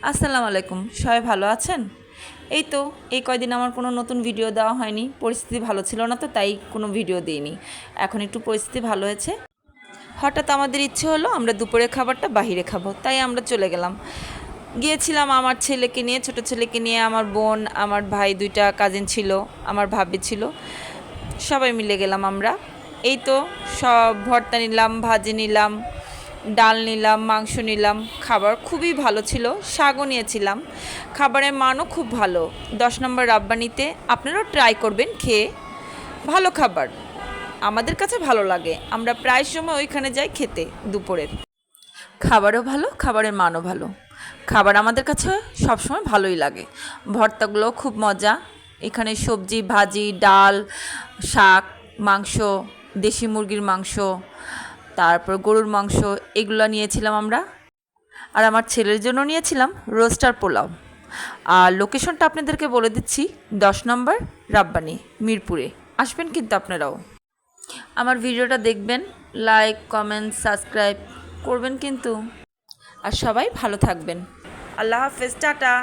আসসালামু আলাইকুম, সবাই ভালো আছেন? এই তো এই কয়দিন আমার কোনো নতুন ভিডিও দেওয়া হয়নি, পরিস্থিতি ভালো ছিল না তো তাই কোনো ভিডিও দিইনি। এখন একটু পরিস্থিতি ভালো হয়েছে, হঠাৎ আমাদের ইচ্ছে হলো আমরা দুপুরের খাবারটা বাহিরে খাবো, তাই আমরা চলে গেলাম। গিয়েছিলাম আমার ছেলেকে নিয়ে, ছোট ছেলেকে নিয়ে, আমার বোন, আমার ভাই, দুইটা কাজিন ছিল, আমার ভাবি ছিল, সবাই মিলে গেলাম আমরা। এই তো সব ভর্তা নিলাম, ভাজি নিলাম, ডাল নিলাম, মাংস নিলাম। খাবার খুবই ভালো ছিল, শাকও নিয়েছিলাম। খাবারের মানও খুব ভালো। 10 নম্বর রাব্বানিতে আপনারাও ট্রাই করবেন, খেয়ে ভালো খাবার, আমাদের কাছে ভালো লাগে। আমরা প্রায় সময় ওইখানে যাই খেতে। দুপুরের খাবারও ভালো, খাবারের মানও ভালো। খাবার আমাদের কাছে সবসময় ভালোই লাগে। ভর্তাগুলো খুব মজা। এখানে সবজি, ভাজি, ডাল, শাক, মাংস, দেশি মুরগির মাংস, তারপর গরুর মাংস, এগুলো নিয়েছিলাম আমরা। আর আমার ছেলের জন্য নিয়েছিলাম রোস্টার পোলাও। আর লোকেশনটা আপনাদেরকে বলে দিচ্ছি, 10 নম্বর রাব্বানি, মিরপুরে। আসবেন কিন্তু আপনারাও। আমার ভিডিওটা দেখবেন, লাইক, কমেন্ট, সাবস্ক্রাইব করবেন কিন্তু। আর সবাই ভালো থাকবেন। আল্লাহ হাফেজ, টাটা।